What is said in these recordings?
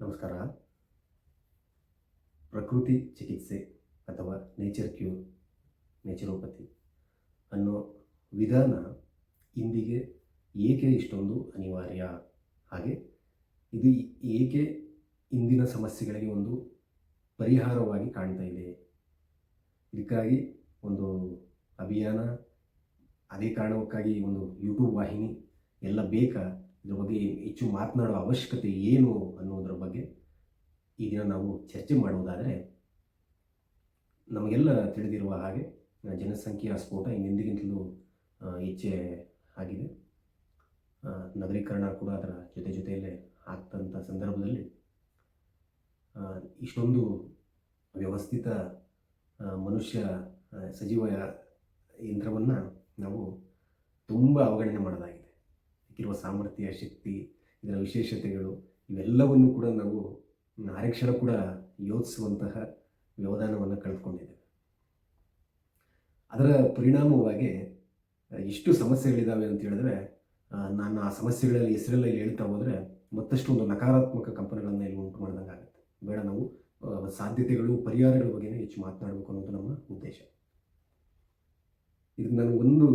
ನಮಸ್ಕಾರ. ಪ್ರಕೃತಿ ಚಿಕಿತ್ಸೆ ಅಥವಾ ನೇಚರ್ ಕ್ಯೂರ್, ನೇಚರೋಪತಿ ಅನ್ನೋ ವಿಧಾನ ಇಂದಿಗೆ ಏಕೆ ಇಷ್ಟೊಂದು ಅನಿವಾರ್ಯ, ಹಾಗೆ ಇದು ಏಕೆ ಇಂದಿನ ಸಮಸ್ಯೆಗಳಿಗೆ ಒಂದು ಪರಿಹಾರವಾಗಿ ಕಾಣ್ತಾ ಇದೆ. ಇದಕ್ಕಾಗಿ ಒಂದು ಅಭಿಯಾನ, ಅದೇ ಕಾರಣಕ್ಕಾಗಿ ಒಂದು ಯೂಟ್ಯೂಬ್ ವಾಹಿನಿ ಎಲ್ಲ ಬೇಕಾ, ಇದ್ರ ಬಗ್ಗೆ ಹೆಚ್ಚು ಮಾತನಾಡುವ ಅವಶ್ಯಕತೆ ಏನು ಅನ್ನೋದರ ಬಗ್ಗೆ ಈ ದಿನ ನಾವು ಚರ್ಚೆ ಮಾಡುವುದಾದರೆ, ನಮಗೆಲ್ಲ ತಿಳಿದಿರುವ ಹಾಗೆ ಜನಸಂಖ್ಯೆಯ ಸ್ಫೋಟ ಹಿಂದೆಂದಿಗಿಂತಲೂ ಹೆಚ್ಚೇ ಆಗಿದೆ. ನಗರೀಕರಣ ಕೂಡ ಅದರ ಜೊತೆಯಲ್ಲೇ ಆಗ್ತಂಥ ಸಂದರ್ಭದಲ್ಲಿ ಇಷ್ಟೊಂದು ವ್ಯವಸ್ಥಿತ ಮನುಷ್ಯ ಸಜೀವ ಯಂತ್ರವನ್ನು ನಾವು ತುಂಬ ಅವಗಣನೆ ಮಾಡೋದಾಗಿದೆ. ಇರುವ ಸಾಮರ್ಥ್ಯ, ಶಕ್ತಿ, ಇದರ ವಿಶೇಷತೆಗಳು ಇವೆಲ್ಲವನ್ನು ಕೂಡ ನಾವು ಅರೆಕ್ಷಣ ಕೂಡ ಯೋಚಿಸುವಂತಹ ವ್ಯವಧಾನವನ್ನು ಕಳೆದುಕೊಂಡಿದ್ದೇವೆ. ಅದರ ಪರಿಣಾಮವಾಗಿ ಎಷ್ಟು ಸಮಸ್ಯೆಗಳಿದ್ದಾವೆ ಅಂತ ಹೇಳಿದ್ರೆ, ನಾನು ಆ ಸಮಸ್ಯೆಗಳಲ್ಲಿ ಹೆಸರೆಲ್ಲ ಹೇಳ್ತಾ ಹೋದರೆ ಮತ್ತಷ್ಟು ಒಂದು ನಕಾರಾತ್ಮಕ ಕಂಪನಗಳನ್ನು ಇಲ್ಲಿ ಉಂಟು ಮಾಡಿದಂಗೆ ಆಗುತ್ತೆ. ಬೇಡ, ನಾವು ಸಾಧ್ಯತೆಗಳು, ಪರಿಹಾರಗಳ ಬಗ್ಗೆ ಹೆಚ್ಚು ಮಾತನಾಡಬೇಕು ಅನ್ನೋದು ನಮ್ಮ ಉದ್ದೇಶ. ಇದಕ್ಕೆ ನಾನು ಒಂದು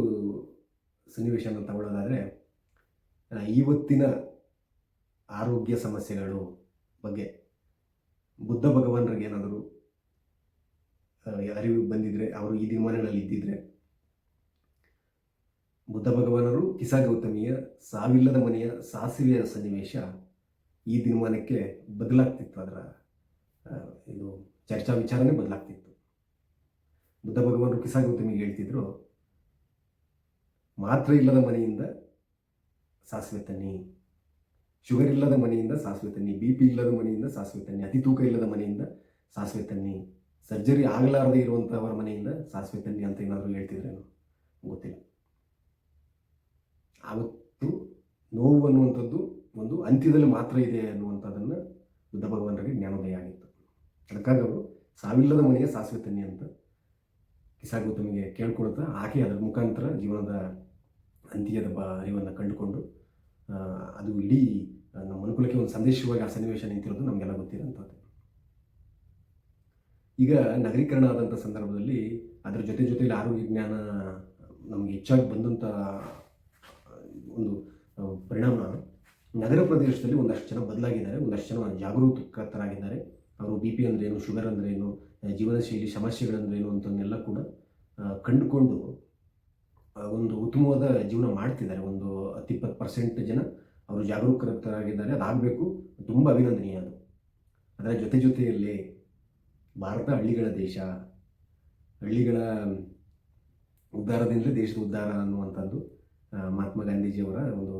ಸನ್ನಿವೇಶನ ತಗೊಳ್ಳೋದಾದರೆ, ಇವತ್ತಿನ ಆರೋಗ್ಯ ಸಮಸ್ಯೆಗಳು ಬಗ್ಗೆ ಬುದ್ಧ ಭಗವಾನರಿಗೆ ಏನಾದರೂ ಅರಿವು ಬಂದಿದ್ರೆ, ಅವರು ಈ ದಿನಮಾನಗಳಲ್ಲಿ ಇದ್ದಿದ್ರೆ, ಬುದ್ಧ ಭಗವಾನರು ಕಿಸಾ ಗೌತಮಿಯ ಸಾವಿಲ್ಲದ ಮನೆಯ ಸಾಸಿವೆಯ ಸನ್ನಿವೇಶ ಈ ದಿನಮಾನಕ್ಕೆ ಬದಲಾಗ್ತಿತ್ತು. ಅದರ ಇದು ಚರ್ಚಾ ವಿಚಾರನೇ ಬದಲಾಗ್ತಿತ್ತು. ಬುದ್ಧ ಭಗವಾನರು ಕಿಸಾ ಗೌತಮಿಗೆ ಹೇಳ್ತಿದ್ರು, ಮಾತ್ರ ಇಲ್ಲದ ಮನೆಯಿಂದ ಸಾಸಿವೆ ತನ್ನಿ, ಶುಗರ್ ಇಲ್ಲದ ಮನೆಯಿಂದ ಸಾಸಿವೆ ತನ್ನಿ, BP ಇಲ್ಲದ ಮನೆಯಿಂದ ಸಾಸಿವೆ ತನ್ನಿ, ಅತಿ ತೂಕ ಇಲ್ಲದ ಮನೆಯಿಂದ ಸಾಸಿವೆ ತನ್ನಿ, ಸರ್ಜರಿ ಆಗಲಾರದೆ ಇರುವಂಥವರ ಮನೆಯಿಂದ ಸಾಸಿವೆ ತನ್ನಿ ಅಂತ ಏನಾದರೂ ಹೇಳ್ತಿದ್ರೇನು ಗೊತ್ತಿಲ್ಲ. ಆವತ್ತು ನೋವು ಅನ್ನುವಂಥದ್ದು ಒಂದು ಅಂತ್ಯದಲ್ಲಿ ಮಾತ್ರ ಇದೆ ಅನ್ನುವಂಥದ್ದನ್ನು ಬುದ್ಧ ಭಗವಾನರಿಗೆ ಜ್ಞಾನೋದಯ ಆಗಿತ್ತು. ಅದಕ್ಕಾಗಿ ಅವರು ಸಾವಿಲ್ಲದ ಮನೆಗೆ ಸಾಸಿವೆ ತನ್ನಿ ಅಂತ ಕಿಸಾ ಗೌತಮಿಗೆ ಕೇಳ್ಕೊಳ್ತಾ, ಆಕೆ ಅದರ ಮುಖಾಂತರ ಜೀವನದ ಅಂತ್ಯದ ಅರಿವನ್ನು ಕಂಡುಕೊಂಡು ಅದು ಇಡೀ ನಮ್ಮ ಮನುಕುಲಕ್ಕೆ ಒಂದು ಸಂದೇಶವಾಗಿ ಆ ಸನ್ನಿವೇಶ ನಿಂತಿರೋದು ನಮಗೆಲ್ಲ ಗೊತ್ತಿರೋಂಥದ್ದು. ಈಗ ನಗರೀಕರಣ ಆದಂಥ ಸಂದರ್ಭದಲ್ಲಿ ಅದರ ಜೊತೆಯಲ್ಲಿ ಆರೋಗ್ಯ ಜ್ಞಾನ ನಮಗೆ ಹೆಚ್ಚಾಗಿ ಬಂದಂಥ ಒಂದು ಪರಿಣಾಮ, ನಗರ ಪ್ರದೇಶದಲ್ಲಿ ಒಂದಷ್ಟು ಜನ ಬದಲಾಗಿದ್ದಾರೆ, ಒಂದಷ್ಟು ಜನ ಜಾಗರೂಕತರಾಗಿದ್ದಾರೆ. ಅವರು BP ಅಂದ್ರೇನು, ಶುಗರ್ ಅಂದ್ರೇನು, ಜೀವನ ಶೈಲಿ ಸಮಸ್ಯೆಗಳಂದ್ರೇನು ಅಂತನ್ನೆಲ್ಲ ಕೂಡ ಕಂಡುಕೊಂಡು ಒಂದು ಉತ್ತಮವಾದ ಜೀವನ ಮಾಡ್ತಿದ್ದಾರೆ. ಒಂದು 10-20% ಜನ ಅವರು ಜಾಗರೂಕತರಾಗಿದ್ದಾರೆ. ಅದಾಗಬೇಕು, ತುಂಬ ಅಭಿನಂದನೀಯ. ಅದು ಅದರ ಜೊತೆಯಲ್ಲಿ ಭಾರತ ಹಳ್ಳಿಗಳ ದೇಶ, ಹಳ್ಳಿಗಳ ಉದ್ಧಾರದಿಂದಲೇ ದೇಶದ ಉದ್ಧಾರ ಅನ್ನುವಂಥದ್ದು ಮಹಾತ್ಮ ಗಾಂಧೀಜಿಯವರ ಒಂದು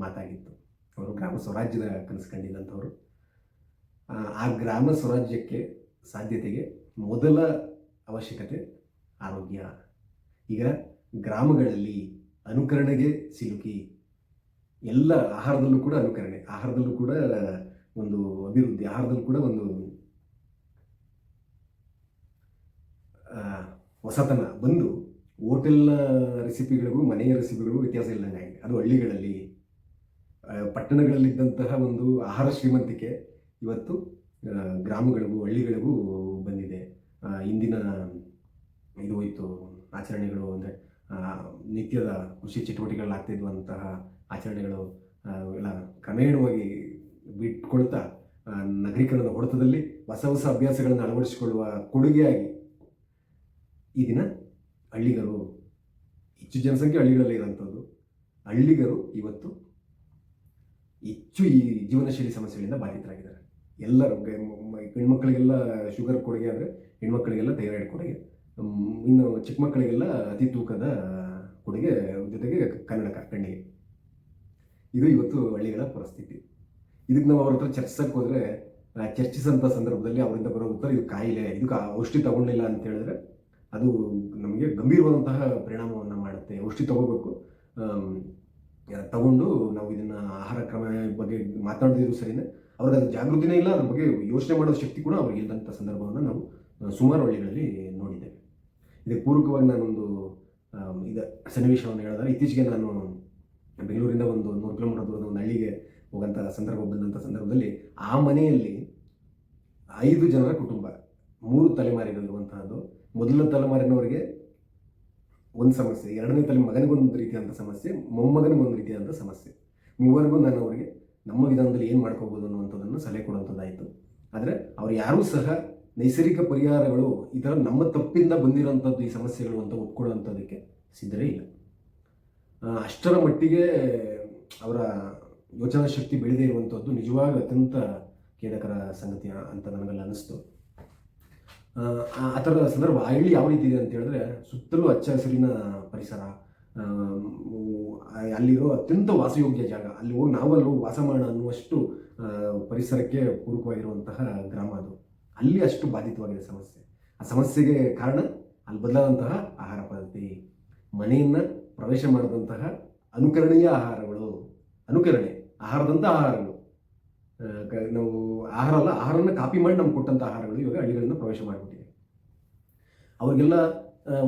ಮಾತಾಗಿತ್ತು. ಅವರು ಗ್ರಾಮ ಸ್ವರಾಜ್ಯದ ಕನಸು ಕಂಡಿದ್ದಂಥವರು. ಆ ಗ್ರಾಮ ಸ್ವರಾಜ್ಯಕ್ಕೆ ಸಾಧ್ಯತೆಗೆ ಮೊದಲ ಅವಶ್ಯಕತೆ ಆರೋಗ್ಯ. ಈಗ ಗ್ರಾಮಗಳಲ್ಲಿ ಅನುಕರಣೆಗೆ ಸಿಲುಕಿ, ಎಲ್ಲ ಆಹಾರದಲ್ಲೂ ಕೂಡ ಅನುಕರಣೆ, ಆಹಾರದಲ್ಲೂ ಕೂಡ ಒಂದು ಅಭಿವೃದ್ಧಿ, ಆಹಾರದಲ್ಲೂ ಕೂಡ ಒಂದು ಹೊಸತನ ಬಂದು ಹೋಟೆಲ್ನ ರೆಸಿಪಿಗಳಿಗೂ ಮನೆಯ ರೆಸಿಪಿಗಳಿಗೂ ವ್ಯತ್ಯಾಸ ಇಲ್ಲದಂಗೆ ಆಗಿದೆ. ಅದು ಹಳ್ಳಿಗಳಲ್ಲಿ, ಪಟ್ಟಣಗಳಲ್ಲಿದ್ದಂತಹ ಒಂದು ಆಹಾರ ಶ್ರೀಮಂತಿಕೆ ಇವತ್ತು ಗ್ರಾಮಗಳಿಗೂ ಹಳ್ಳಿಗಳಿಗೂ ಬಂದಿದೆ. ಇಂದಿನ ಇದು ಹೋಯಿತು ಆಚರಣೆಗಳು, ಅಂದರೆ ನಿತ್ಯದ ಕೃಷಿ ಚಟುವಟಿಕೆಗಳಾಗ್ತಿದ್ವಂತಹ ಆಚರಣೆಗಳು ಎಲ್ಲ ಕ್ರಮೇಣವಾಗಿ ಬಿಟ್ಕೊಳ್ತಾ ನಗರೀಕರಣದ ಹೊಡೆತದಲ್ಲಿ ಹೊಸ ಅಭ್ಯಾಸಗಳನ್ನು ಅಳವಡಿಸಿಕೊಳ್ಳುವ ಕೊಡುಗೆಯಾಗಿ ಈ ದಿನ ಹಳ್ಳಿಗರು, ಹೆಚ್ಚು ಜನಸಂಖ್ಯೆ ಹಳ್ಳಿಗಳಲ್ಲಿ ಇರೋಂಥದ್ದು, ಹಳ್ಳಿಗರು ಇವತ್ತು ಹೆಚ್ಚು ಈ ಜೀವನ ಶೈಲಿ ಸಮಸ್ಯೆಗಳಿಂದ ಬಾಧಿತರಾಗಿದ್ದಾರೆ. ಎಲ್ಲರೂ ಹೆಣ್ಮಕ್ಳಿಗೆಲ್ಲ ಶುಗರ್ ಕೊಡುಗೆ ಆದರೆ ಹೆಣ್ಮಕ್ಳಿಗೆಲ್ಲ ಥೈರಾಯ್ಡ್ ಕೊಡುಗೆ, ಇನ್ನು ಚಿಕ್ಕ ಮಕ್ಕಳಿಗೆಲ್ಲ ಅತಿ ತೂಕದ ಕೊಡುಗೆ, ಜೊತೆಗೆ ಕಣ್ಣಿಗೆ. ಇದು ಇವತ್ತು ಹಳ್ಳಿಗಳ ಪರಿಸ್ಥಿತಿ. ಇದಕ್ಕೆ ನಾವು ಅವ್ರ ಹತ್ರ ಚರ್ಚಿಸಕ್ಕೆ ಹೋದರೆ, ಚರ್ಚಿಸೋಂಥ ಸಂದರ್ಭದಲ್ಲಿ ಅವರಿಂದ ಬರೋ ಉತ್ತರ ಇದು ಕಾಯಿಲೆ, ಇದಕ್ಕೆ ಔಷಧಿ ತಗೊಂಡಿಲ್ಲ ಅಂತ ಹೇಳಿದ್ರೆ ಅದು ನಮಗೆ ಗಂಭೀರವಾದಂತಹ ಪರಿಣಾಮವನ್ನು ಮಾಡುತ್ತೆ. ಔಷಧಿ ತಗೋಬೇಕು, ತಗೊಂಡು ನಾವು ಇದನ್ನು ಆಹಾರ ಕ್ರಮ ಬಗ್ಗೆ ಮಾತನಾಡಿದ್ರು ಸರಿನೇ, ಅವ್ರಿಗೆ ಅದು ಜಾಗೃತಿನೇ ಇಲ್ಲ, ಅದ್ರ ಬಗ್ಗೆ ಯೋಚನೆ ಮಾಡೋ ಶಕ್ತಿ ಕೂಡ ಅವ್ರಿಗೆ ಇಲ್ಲದಂಥ ಸಂದರ್ಭವನ್ನು ನಾವು ಸುಮಾರು ಹಳ್ಳಿಗಳಲ್ಲಿ ನೋಡಿದ್ದೇವೆ. ಇದಕ್ಕೆ ಪೂರಕವಾಗಿ ನಾನೊಂದು ಸನ್ನಿವೇಶವನ್ನು ಹೇಳಿದ್ರೆ, ಇತ್ತೀಚೆಗೆ ನಾನು ಬೆಂಗಳೂರಿಂದ ಒಂದು 100 ಕಿಲೋಮೀಟರ್ ದೂರದ ಒಂದು ಹಳ್ಳಿಗೆ ಹೋಗೋಂಥ ಸಂದರ್ಭ ಬಂದಂಥ ಸಂದರ್ಭದಲ್ಲಿ ಆ ಮನೆಯಲ್ಲಿ 5 ಜನರ ಕುಟುಂಬ, 3 ತಲೆಮಾರಿಗಳಿರುವಂತಹದ್ದು. ಮೊದಲನೇ ತಲೆಮಾರಿನವರಿಗೆ ಒಂದು ಸಮಸ್ಯೆ, ಎರಡನೇ ಮಗನಿಗೊಂದು ರೀತಿಯಾದಂಥ ಸಮಸ್ಯೆ, ಮೊಮ್ಮಗನಿಗೊಂದು ರೀತಿಯಾದಂಥ ಸಮಸ್ಯೆ. ಮೂವರಿಗೂ ನಾನು ಅವರಿಗೆ ನಮ್ಮ ವಿಧಾನದಲ್ಲಿ ಏನು ಮಾಡ್ಕೋಬೋದು ಅನ್ನುವಂಥದ್ದನ್ನು ಸಲಹೆ ಕೊಡುವಂಥದ್ದಾಯಿತು. ಆದರೆ ಅವ್ರು ಯಾರೂ ಸಹ ನೈಸರ್ಗಿಕ ಪರಿಹಾರಗಳು ಈ ಥರ ನಮ್ಮ ತಪ್ಪಿಂದ ಬಂದಿರೋಂಥದ್ದು ಈ ಸಮಸ್ಯೆಗಳು ಅಂತ ಒಪ್ಕೊಳ್ಳೋಂಥದ್ದಕ್ಕೆ ಸಿದ್ಧರೇ ಇಲ್ಲ. ಅಷ್ಟರ ಮಟ್ಟಿಗೆ ಅವರ ಯೋಚನಾ ಶಕ್ತಿ ಬೆಳೆದೇ ಇರುವಂಥದ್ದು ನಿಜವಾಗಿ ಅತ್ಯಂತ ಖೇದಕರ ಸಂಗತಿ ಅಂತ ನನಗೆಲ್ಲ ಅನ್ನಿಸ್ತು. ಆ ಥರದ ಸಂದರ್ಭ ಆ ಹಳ್ಳಿ ಯಾವ ರೀತಿ ಇದೆ ಅಂತ ಹೇಳಿದ್ರೆ, ಸುತ್ತಲೂ ಹಚ್ಚ ಹಸಿರಿನ ಪರಿಸರ, ಅಲ್ಲಿರೋ ಅತ್ಯಂತ ವಾಸಯೋಗ್ಯ ಜಾಗ, ಅಲ್ಲಿ ಹೋಗಿ ನಾವಲ್ಲೂ ವಾಸ ಮಾಡೋಣ ಅನ್ನುವಷ್ಟು ಪರಿಸರಕ್ಕೆ ಪೂರಕವಾಗಿರುವಂತಹ ಗ್ರಾಮ ಅದು. ಅಲ್ಲಿ ಅಷ್ಟು ಬಾಧಿತವಾಗಿದೆ ಸಮಸ್ಯೆ. ಆ ಸಮಸ್ಯೆಗೆ ಕಾರಣ ಅಲ್ಲಿ ಬದಲಾದಂತಹ ಆಹಾರ ಪದ್ಧತಿ, ಮನೆಯನ್ನು ಪ್ರವೇಶ ಮಾಡಿದಂತಹ ಅನುಕರಣೀಯ ಆಹಾರಗಳು, ಆಹಾರದಂಥ ಆಹಾರಗಳು, ನಾವು ಆಹಾರನ ಕಾಪಿ ಮಾಡಿ ನಮ್ಗೆ ಕೊಟ್ಟಂಥ ಆಹಾರಗಳು ಇವಾಗ ಹಳ್ಳಿಗಳಿಂದ ಪ್ರವೇಶ ಮಾಡಿಬಿಟ್ಟಿದೆ. ಅವ್ರಿಗೆಲ್ಲ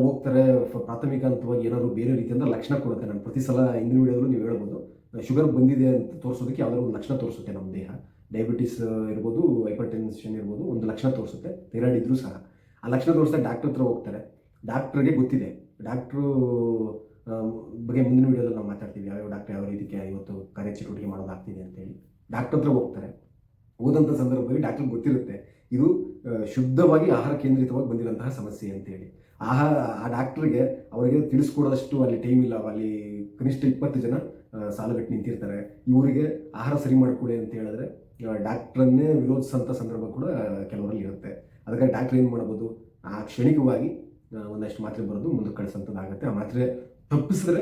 ಹೋಗ್ತಾರೆ, ಪ್ರಾಥಮಿಕ ಹಂತವಾಗಿ ಏನಾದರೂ ಬೇರೆ ರೀತಿಯಿಂದ ಲಕ್ಷಣ ಕೊಡುತ್ತೆ. ನಾನು ಪ್ರತಿ ಸಲ ಹಿಂದಿನ ವಿಡಿಯೋದಲ್ಲೂ ನೀವು ಹೇಳ್ಬೋದು, ಶುಗರ್ ಬಂದಿದೆ ಅಂತ ತೋರಿಸೋದಕ್ಕೆ ಯಾವುದಾದ್ರು ಒಂದು ಲಕ್ಷಣ ತೋರಿಸುತ್ತೆ ನಮ್ಮ ದೇಹ. ಡಯಾಬಿಟಿಸ್ ಇರ್ಬೋದು, ಹೈಪರ್ ಟೆನ್ಷನ್ ಇರ್ಬೋದು, ಒಂದು ಲಕ್ಷಣ ತೋರಿಸುತ್ತೆ. ಥೈರಾಯ್ಡ್ ಇದ್ರೂ ಸಹ ಆ ಲಕ್ಷಣ ತೋರಿಸಿದಾಗ ಡಾಕ್ಟರ್ ಹತ್ರ ಹೋಗ್ತಾರೆ. ಡಾಕ್ಟ್ರಿಗೆ ಗೊತ್ತಿದೆ, ಡಾಕ್ಟ್ರು ಬಗ್ಗೆ ಮುಂದಿನ ವಿಡಿಯೋದಲ್ಲಿ ನಾವು ಮಾತಾಡ್ತೀವಿ, ಯಾವ ಡಾಕ್ಟರ್ ಯಾವ ರೀತಿಗೆ ಇವತ್ತು ಕಾರ್ಯಚಟುವಟಿಕೆ ಮಾಡೋದಾಗ್ತಿದೆ ಅಂತೇಳಿ. ಡಾಕ್ಟರ್ ಹತ್ರ ಹೋಗ್ತಾರೆ. ಹೋದಂಥ ಸಂದರ್ಭದಲ್ಲಿ ಡಾಕ್ಟ್ರಿಗೆ ಗೊತ್ತಿರುತ್ತೆ ಇದು ಶುದ್ಧವಾಗಿ ಆಹಾರ ಕೇಂದ್ರಿತವಾಗಿ ಬಂದಿರೋಂತಹ ಸಮಸ್ಯೆ ಅಂತೇಳಿ. ಆ ಡಾಕ್ಟ್ರಿಗೆ ಅವರಿಗೆ ತಿಳಿಸ್ಕೊಡೋದಷ್ಟು ಅಲ್ಲಿ ಟೈಮ್ ಇಲ್ಲ. ಅಲ್ಲಿ ಕನಿಷ್ಠ 20 ಜನ ಸಾಲುಗಟ್ಟು ನಿಂತಿರ್ತಾರೆ. ಇವರಿಗೆ ಆಹಾರ ಸರಿ ಮಾಡಿಕೊಡಿ ಅಂತ ಹೇಳಿದ್ರೆ ಡಾಕ್ಟ್ರನ್ನೇ ವಿರೋಧಿಸೋಂಥ ಸಂದರ್ಭ ಕೂಡ ಕೆಲವರಲ್ಲಿ ಇರುತ್ತೆ. ಅದಕ್ಕಾಗಿ ಡಾಕ್ಟ್ರ್ ಏನು ಮಾಡ್ಬೋದು, ಆ ಕ್ಷಣಿಕವಾಗಿ ಒಂದಷ್ಟು ಮಾತ್ರೆ ಬರೋದು ಮುಂದಕ್ಕೆ ಕಳಿಸೋಂಥದ್ದಾಗುತ್ತೆ. ಆ ಮಾತ್ರೆ ತಪ್ಪಿಸಿದ್ರೆ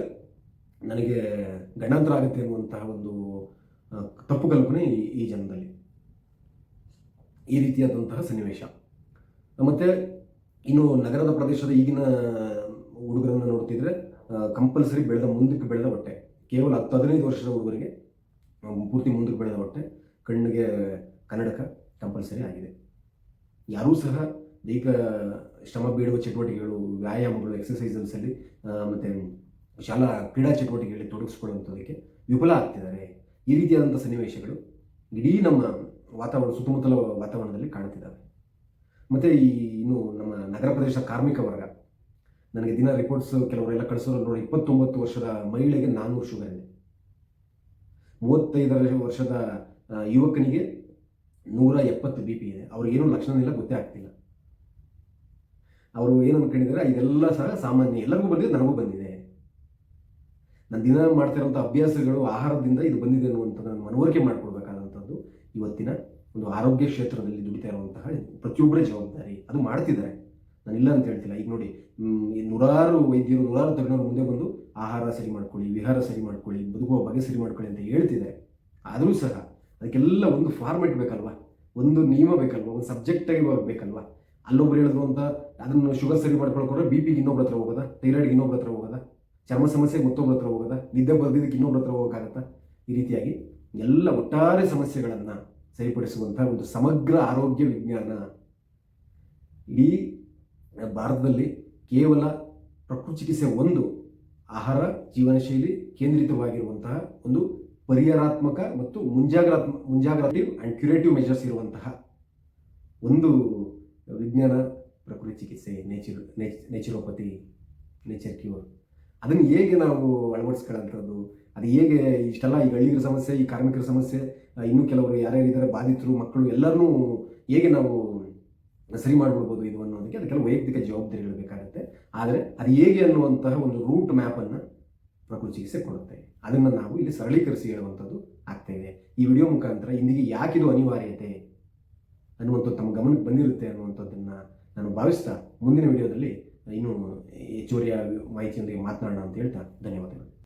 ನನಗೆ ಗಂಡಾಂತರ ಆಗುತ್ತೆ ಅನ್ನುವಂತಹ ಒಂದು ತಪ್ಪು ಕಲ್ಪನೆ ಈ ಜನದಲ್ಲಿ, ಈ ರೀತಿಯಾದಂತಹ ಸನ್ನಿವೇಶ. ಮತ್ತು ಇನ್ನು ನಗರದ ಪ್ರದೇಶದ ಈಗಿನ ಹುಡುಗರನ್ನು ನೋಡ್ತಿದ್ರೆ ಕಂಪಲ್ಸರಿ ಮುಂದಕ್ಕೆ ಬೆಳೆದ ಹೊಟ್ಟೆ, ಕೇವಲ 10-15 ವರ್ಷದ ಹುಡುಗರಿಗೆ ಪೂರ್ತಿ ಮುಂದಕ್ಕೆ ಬೆಳೆದ ಹೊಟ್ಟೆ, ಕಣ್ಣಿಗೆ ಕನ್ನಡಕ ಕಂಪಲ್ಸರಿ ಆಗಿದೆ. ಯಾರೂ ಸಹ ದೈಹಿಕ ಶ್ರಮ ಬೇಡುವ ಚಟುವಟಿಕೆಗಳು, ವ್ಯಾಯಾಮಗಳು, ಎಕ್ಸಸೈಸಲ್ಸಲ್ಲಿ ಮತ್ತು ಶಾಲಾ ಕ್ರೀಡಾ ಚಟುವಟಿಕೆಗಳಲ್ಲಿ ತೊಡಗಿಸ್ಕೊಳ್ಳುವಂಥದ್ದಕ್ಕೆ ವಿಫಲ ಆಗ್ತಿದ್ದಾರೆ. ಈ ರೀತಿಯಾದಂಥ ಸನ್ನಿವೇಶಗಳು ಇಡೀ ನಮ್ಮ ಸುತ್ತಮುತ್ತಲ ವಾತಾವರಣದಲ್ಲಿ ಕಾಣ್ತಿದ್ದಾವೆ. ಮತ್ತು ಇನ್ನು ನಮ್ಮ ನಗರ ಪ್ರದೇಶ ಕಾರ್ಮಿಕ ವರ್ಗ, ನನಗೆ ದಿನ ರಿಪೋರ್ಟ್ಸ್ ಕೆಲವರೆಲ್ಲ ಕಳಿಸೋರು ನೋಡಿ, 29 ವರ್ಷದ ಮಹಿಳೆಗೆ 400 ಶುಗರ್ ಇದೆ, 35 ವರ್ಷದ ಯುವಕನಿಗೆ 170 BP ಇದೆ. ಅವ್ರಿಗೇನು ಲಕ್ಷಣ ಇಲ್ಲ, ಗೊತ್ತೇ ಆಗ್ತಿಲ್ಲ. ಅವರು ಏನು ಅನ್ಕೊಂಡಿದ್ದಾರೆ, ಇದೆಲ್ಲ ಸಹ ಸಾಮಾನ್ಯ, ಎಲ್ಲರಿಗೂ ಬಂದಿದೆ, ನನಗೂ ಬಂದಿದೆ. ನಾನು ದಿನ ಮಾಡ್ತಿರೋಂಥ ಅಭ್ಯಾಸಗಳು ಆಹಾರದಿಂದ ಇದು ಬಂದಿದೆ ಅನ್ನುವಂಥ ನಾನು ಮನವರಿಕೆ ಮಾಡಿಕೊಡ್ಬೇಕಾದಂಥದ್ದು ಇವತ್ತಿನ ಒಂದು ಆರೋಗ್ಯ ಕ್ಷೇತ್ರದಲ್ಲಿ ದುಡಿತಾ ಇರುವಂತಹ ಪ್ರತಿಯೊಬ್ಬರ ಜವಾಬ್ದಾರಿ. ಅದು ಮಾಡ್ತಿದ್ದಾರೆ, ನಾನಿಲ್ಲ ಅಂತ ಹೇಳ್ತಿಲ್ಲ. ಈಗ ನೋಡಿ, ನೂರಾರು ವೈದ್ಯರು, ನೂರಾರು ತಜ್ಞರು ಮುಂದೆ ಬಂದು ಆಹಾರ ಸರಿ ಮಾಡ್ಕೊಳ್ಳಿ, ವಿಹಾರ ಸರಿ ಮಾಡ್ಕೊಳ್ಳಿ, ಬದುಕುವ ಬಗೆ ಸರಿ ಮಾಡ್ಕೊಳ್ಳಿ ಅಂತ ಹೇಳ್ತಿದ್ದಾರೆ. ಆದರೂ ಸಹ ಅದಕ್ಕೆಲ್ಲ ಒಂದು ಫಾರ್ಮೆಟ್ ಬೇಕಲ್ವಾ, ಒಂದು ನಿಯಮ ಬೇಕಲ್ವಾ, ಒಂದು ಸಬ್ಜೆಕ್ಟಾಗಿ ಬೇಕಲ್ವಾ. ಅಲ್ಲೊಬ್ರು ಹೇಳಿದ್ರು ಅಂತ ಅದನ್ನು ಶುಗರ್ ಸರಿ ಮಾಡ್ಕೊಳ್ಕೊಂಡ್ರೆ BP ಇನ್ನೊಬ್ರ ಹತ್ರ ಹೋಗೋದಾ, ಥೈರಾಯ್ಡ್ಗೆ ಇನ್ನೊಬ್ರ ಹತ್ರ ಹೋಗೋದಾ, ಚರ್ಮ ಸಮಸ್ಯೆಗೆ ಮತ್ತೊಬ್ರ ಹತ್ರ ಹೋಗೋದಾ, ನಿದ್ದೆ ಬರ್ದಿದ್ದಕ್ಕೆ ಇನ್ನೊಬ್ರ ಹತ್ರ ಹೋಗೋಕ್ಕಾಗತ್ತಾ? ಈ ರೀತಿಯಾಗಿ ಎಲ್ಲ ಒಟ್ಟಾರೆ ಸಮಸ್ಯೆಗಳನ್ನು ಸರಿಪಡಿಸುವಂಥ ಒಂದು ಸಮಗ್ರ ಆರೋಗ್ಯ ವಿಜ್ಞಾನ ಇಡೀ ಭಾರತದಲ್ಲಿ ಕೇವಲ ಪ್ರಕೃತಿ ಚಿಕಿತ್ಸೆ ಒಂದು, ಆಹಾರ ಜೀವನ ಶೈಲಿ ಕೇಂದ್ರಿತವಾಗಿರುವಂತಹ ಒಂದು ಪರಿಹಾರಾತ್ಮಕ ಮತ್ತು ಮುಂಜಾಗ್ರತಿವ್ ಆ್ಯಂಡ್ ಕ್ಯೂರೇಟಿವ್ ಮೆಜರ್ಸ್ ಇರುವಂತಹ ಒಂದು ವಿಜ್ಞಾನ ಪ್ರಕೃತಿ ಚಿಕಿತ್ಸೆ, ನೇಚುರೋಪತಿ, ನೇಚರ್ ಕ್ಯೂರ್. ಅದನ್ನು ಹೇಗೆ ನಾವು ಅಳವಡಿಸ್ಕೊಳ್ಳೋಂಥದ್ದು, ಅದು ಹೇಗೆ ಇಷ್ಟೆಲ್ಲ ಈ ಹಳ್ಳಿಗರ ಸಮಸ್ಯೆ, ಈ ಕಾರ್ಮಿಕರ ಸಮಸ್ಯೆ, ಇನ್ನೂ ಕೆಲವರು ಯಾರ್ಯಾರಿದ್ದಾರೆ ಬಾಧಿತರು, ಮಕ್ಕಳು ಎಲ್ಲರನ್ನೂ ಹೇಗೆ ನಾವು ಸರಿ ಮಾಡಿಬಿಡ್ಬೋದು ಇದು ಅನ್ನೋದಕ್ಕೆ ಅದಕ್ಕೆಲ್ಲ ವೈಯಕ್ತಿಕ ಜವಾಬ್ದಾರಿಗಳು ಬೇಕಾಗುತ್ತೆ. ಆದರೆ ಅದು ಹೇಗೆ ಅನ್ನುವಂತಹ ಒಂದು ರೂಟ್ ಮ್ಯಾಪನ್ನು ಪ್ರಕೃತಿ ಚಿಕಿತ್ಸೆ ಕೊಡುತ್ತೆ. ಅದನ್ನು ನಾವು ಇಲ್ಲಿ ಸರಳೀಕರಿಸಿ ಹೇಳುವಂಥದ್ದು ಆಗ್ತಾಯಿದೆ. ಈ ವಿಡಿಯೋ ಮುಖಾಂತರ ಇಂದಿಗೆ ಯಾಕಿದು ಅನಿವಾರ್ಯತೆ ಅನ್ನುವಂಥದ್ದು ತಮ್ಮ ಗಮನಕ್ಕೆ ಬಂದಿರುತ್ತೆ ಅನ್ನುವಂಥದ್ದನ್ನು ನಾನು ಭಾವಿಸ್ತಾ ಮುಂದಿನ ವಿಡಿಯೋದಲ್ಲಿ ಇನ್ನೂ ಹೆಚ್ಚುವರಿಯ ಮಾಹಿತಿಯೊಂದಿಗೆ ಮಾತನಾಡೋಣ ಅಂತ ಹೇಳ್ತಾ ಧನ್ಯವಾದಗಳು.